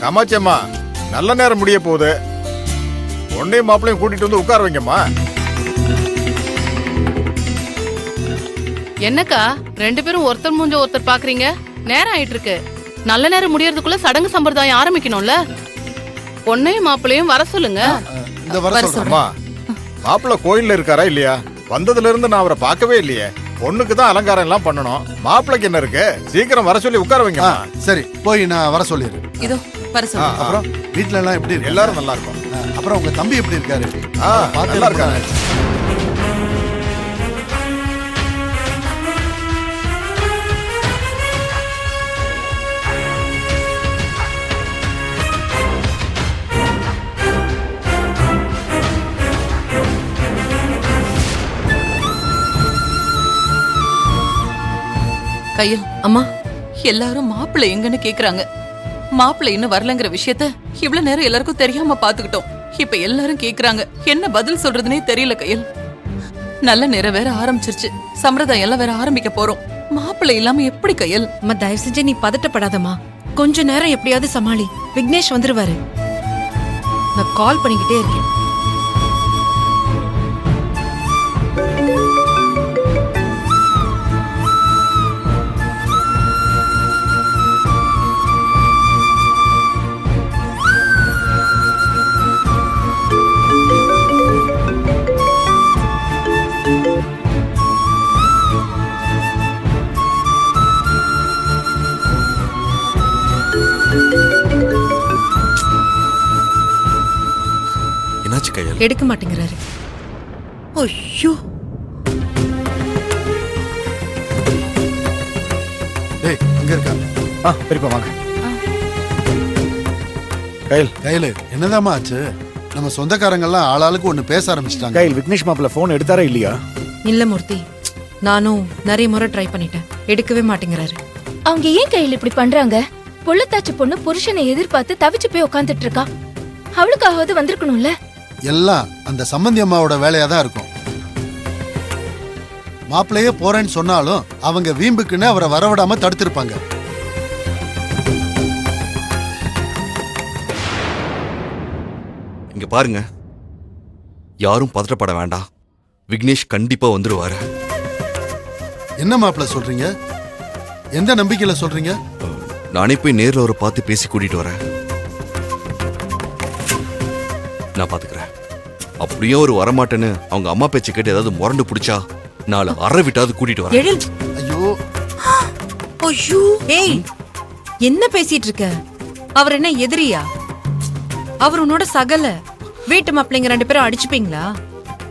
காமாட்சி அம்மா, நல்ல நேரம் முடிய போகுது. பொண்ணையும் மாப்பிளையும் கூட்டிட்டு வந்து உட்கார வைங்கம்மா. என்னக்கா ரெண்டு பேரும் ஒருத்தர் மூஞ்ச ஒருத்தர் பாக்குறீங்க? நேரம் ஆயிட்டு இருக்கு. நல்ல நேரம் முடியறதுக்குள்ள சடங்கு சம்பிரதாயம் ஆரம்பிக்கணும்ல. பொண்ணையும் மாப்பிளையும் வர சொல்லுங்க. இந்த வர அம்மா, மாப்பிள்ளை கோயில்ல இருக்காரா இல்லையா? வந்ததுல இருந்து நான் அவரை பார்க்கவே இல்லையே. பொண்ணுக்கு தான் அலங்காரம் எல்லாம் பண்ணணும். மாப்பிளைக்கு என்ன இருக்கு? சீக்கிரம் வர சொல்லி உட்கார வைங்க. சரி, போய் நான் வர சொல்லிடுறேன். இதோ வர சொல்லுங்க. அப்புறம் வீட்ல எல்லாம் எப்படி இருக்கு? எல்லாரும் நல்லா இருக்கும். அப்புறம் உங்க தம்பி எப்படி இருக்காரு? நல்லா இருக்காரு. கையில் அம்மா, எல்லாரும் மாப்பிள்ளை எங்கன்னு கேக்குறாங்க. மாப்பிள்ளை இன்னும் வரலங்கிற விஷயத்த இவ்வளவு நேரம் எல்லாருக்கும் தெரியாம பாத்துக்கிட்டோம். இப்ப எல்லாரும் கேக்குறாங்க, என்ன பதில் சொல்றதுனே தெரியல கையில். நல்ல நேரம் வேற ஆரம்பிச்சிருச்சு, சம்பிரதாயம் எல்லாம் வேற ஆரம்பிக்க போறோம். மாப்பிள்ளை இல்லாம எப்படி கையில்? அம்மா தயவு செஞ்சு நீ பதட்டப்படாதம்மா. கொஞ்ச நேரம் எப்படியாவது சமாளி. விக்னேஷ் வந்துருவாரு. நான் கால் பண்ணிக்கிட்டே இருக்கேன். என்னாச்சு கையில்? எடுக்க மாட்டேங்கிறாரு. ஐயோ, டேய் இங்க இருக்கா? பெரியப்பா வாங்க. கையில் கையில என்னதாம்மா ஆச்சு? நம்ம சொந்தக்காரங்க எல்லாம் ஆளாளுக்கு ஒண்ணு பேச ஆரம்பிச்சிட்டாங்க. கையில் விக்னேஷ் மாப்பிள்ள போன் எடுத்தாரா இல்லையா? இல்ல மூர்த்தி, நானும் நிறைய முறை ட்ரை பண்ணிட்டேன். எடுக்கவே மாட்டேங்கிறாரு. அவங்க ஏன் கையில் இப்படி பண்றாங்க? பொள்ளத்தாச்சு பொண்ணு புருஷனை எதிர்பார்த்து தவிச்சு போய் உட்காந்துட்டு இருக்கா. அவளுக்காவது வந்திருக்கணும்ல. எல்லாம் அந்த சம்பந்தி அம்மாவோட வேலையா தான் இருக்கும். மாப்பிள்ளையே போறேன்னு சொன்னாலும் அவங்க வீம்புக்குன்னு அவரை வரவிடாம தடுத்திருப்பாங்க. இங்க பாருங்க, யாரும் பதற்றப்பட வேண்டாம். விக்னேஷ் கண்டிப்பா வந்துருவாரு. என்ன மாப்பிள்ள சொல்றீங்க? எந்த நம்பிக்கையில சொல்றீங்க? நானே போய் நேர்ல ஒரு பார்த்து பேசி கூட்டிட்டு வரேன். நான் பாத்துக்கிறேன். அப்படியே ஒரு வரமாட்டேன்னு அவங்க அம்மா பேச்சு கேட்டு ஏதாவது முரண்டு பிடிச்சா நாலு அரை விட்டாவது கூட்டிட்டு வரேன். எழில், ஐயோ ஐயோ, ஏய் என்ன பேசிட்டு இருக்க? அவர் என்ன எதிரியா? அவர் உன்னோட சகல. வீட்டு மாப்பிள்ளைங்க ரெண்டு பேரும் அடிச்சுப்பீங்களா?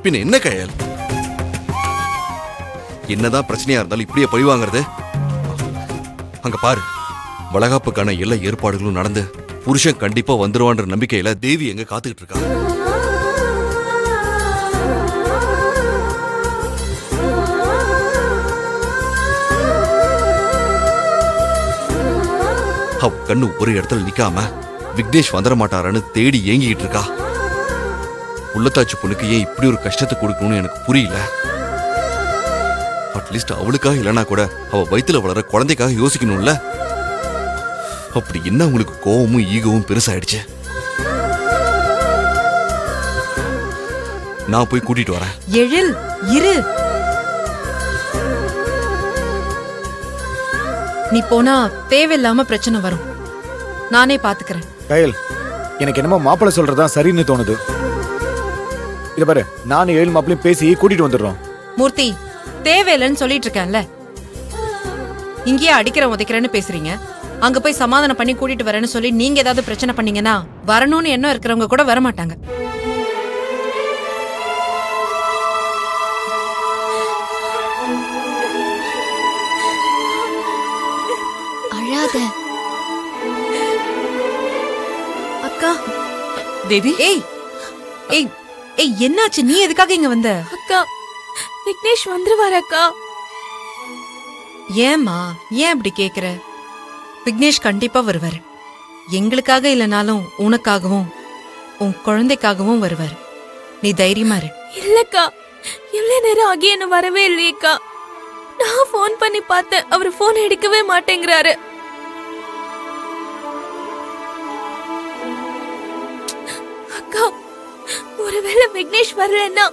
பின்ன என்ன கையல்? என்னதான் பிரச்சனையா இருந்தாலும் இப்படியே பழி வாங்குறது? அங்க பாரு, வளகாப்புக்கான எல்லா ஏற்பாடுகளும் நடந்து புருஷன் கண்டிப்பா வந்துருவான்ற நம்பிக்கையில தேவி எங்க காத்துக்கிட்டு இருக்கா. அவ கண்ணு ஒரு இடத்துல நிக்காம விக்னேஷ் வந்துட மாட்டாரான்னு தேடி ஏங்கிட்டு இருக்கா. உள்ளத்தாச்சு பொண்ணுக்கு ஏன் இப்படி ஒரு கஷ்டத்தை கொடுக்கணும்னு எனக்கு புரியல. அட்லீஸ்ட் அவளுக்காக இல்லைனா கூட அவ வயித்துல வளர குழந்தைக்காக யோசிக்கணும்ல. அப்படி என்ன உங்களுக்கு கோவமும் ஈகவும் பெருசாயிடுச்சு. நான் போய் கூட்டிட்டு வரேன். எழில், இரு. நீ போனா தேவையில்லாம பிரச்சனை வரும். நானே பாத்துக்கிறேன். கையல், எனக்கு என்னமோ மாப்பிள்ளை சொல்றதா சரின்னு தோணுது. இத பாரு, நானும் ஏழு மாப்பிளையும் பேசி கூட்டிட்டு வந்துடுறோம். மூர்த்தி, தேவையில்லைன்னு சொல்லிட்டு இருக்கேன்ல. இங்கேயே அடிக்கிற உதைக்கிறேன்னு பேசுறீங்க. அங்க போய் சமாதானம் பண்ணி கூட்டிட்டு வரேன்னு சொல்லி நீங்க ஏதாவது பிரச்சனை பண்ணீங்கன்னா வரணும்னு எண்ணம் இருக்கிறவங்க கூட வர மாட்டாங்க. அழாத அக்கா. தேவி, ஏய் ஏய் ஏய், என்னாச்சு? நீ எதுக்காக இங்க வந்த? அக்கா, விக்னேஷ் வந்துருவாரு அக்கா. ஏம்மா, ஏன் இப்படி கேக்குற? விக்னேஷ் கண்டிப்பா வருவாரு. எங்களுக்காக இல்லனாலும் உனக்காகவும் உன் குழந்தைக்காகவும் வருவாரு. நீ தைரியமா இரு. இல்லக்கா, இவ்வளவு நேரம் ஆகி என்ன வரவே இல்லையக்கா. நான் போன் பண்ணி பார்த்தேன், அவர் போன் எடுக்கவே மாட்டேங்கிறாரு. அக்கா ஒருவேளை விக்னேஷ் வரலன்னா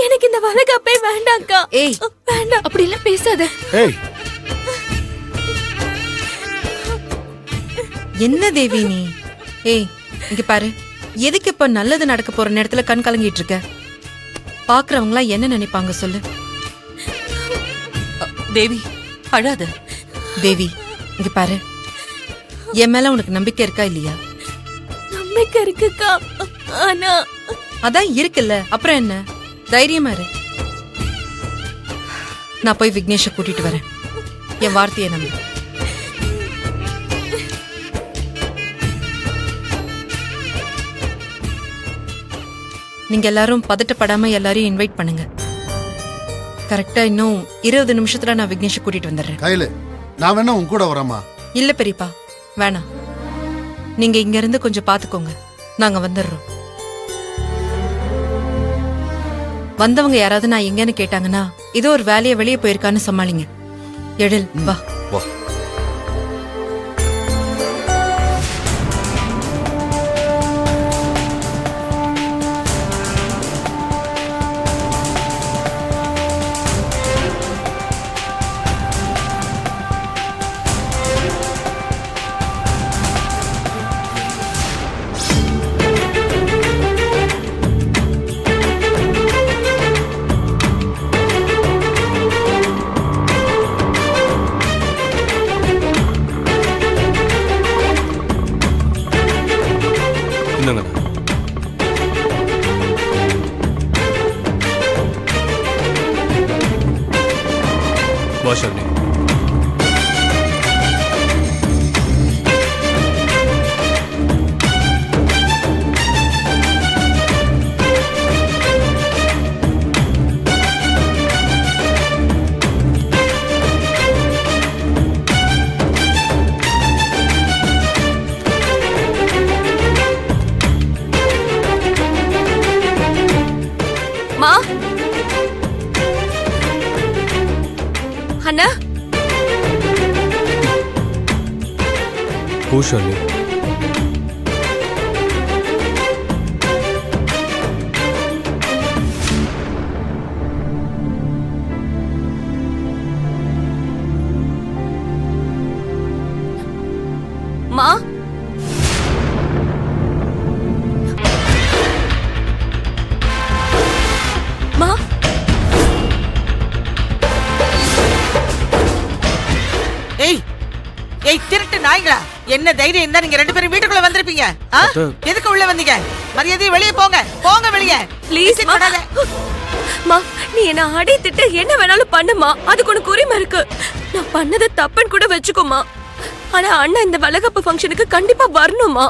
எனக்கு இந்த வளகாப்பே வேண்டாம்க்கா. ஏய் வேண்டாம். அப்படி எல்லாம் பேசாத. ஏய் என்ன தேவி நீ? ஏய் இங்க பாரு, எதுக்கு இப்ப நல்லது நடக்க போற நேரத்துல கண் கலங்கிட்டு இருக்க? பாக்குறவங்களா என்ன நினைப்பாங்க சொல்லு. தேவி அழாத. தேவி இங்க பாரு, என் மேல உனக்கு நம்பிக்கை இருக்கா இல்லையா? நம்பிக்கை இருக்குக்கா. ஆனா அதான் இருக்குல்ல, அப்புறம் என்ன? தைரியமா இரு. நான் போய் விக்னேஷ கூட்டிட்டு வரேன். என் வார்த்தையை நம்பு. நீங்க எல்லாரும் பதட்டப்படாம எல்லாரையும் இன்வைட் பண்ணுங்க. கரெக்டா இன்னும் 20 நிமிஷத்துல நான் விக்னேஷ கூட்டிட்டு வந்துடுறேன். கையில நான் வேணா உன் கூட வரேம்மா. இல்ல பெரியப்பா, வேணாம். நீங்க இங்க இருந்து கொஞ்சம் பாத்துக்கோங்க, நாங்க வந்துடுறோம். வந்தவங்க யாராவது நான் எங்கன்னு கேட்டாங்கன்னா இதோ ஒரு வேலையை வெளியே போயிருக்கான்னு சமாளிங்க. எழில் வா. வா. இந்தாங்க. வா ஷர்ணி. மா அண்ணா போ ஷர்ணி. மா மா ஏய் ஏய் திருட்டு நாய்களா, என்ன தைரியம் இருந்தா நீங்க 2 பேரும் வீட்டுக்குள்ள வந்திருப்பீங்க? ஆ? எதுக்கு உள்ள வந்தீங்க? மரியாதை வெளியே போங்க, போங்க வெளியே. ப்ளீஸ் மா, நீ என்ன அடி திட்டு என்ன வேணாலும் பண்ணுமா, அதுக்கு உனக்கு உரிமை இருக்கு. நான் பண்ணது தப்புன்னு கூட வச்சுக்கோமா. ஆனா அண்ணா இந்த வளகாப்பு ஃபங்க்ஷனுக்கு கண்டிப்பா வரணுமா.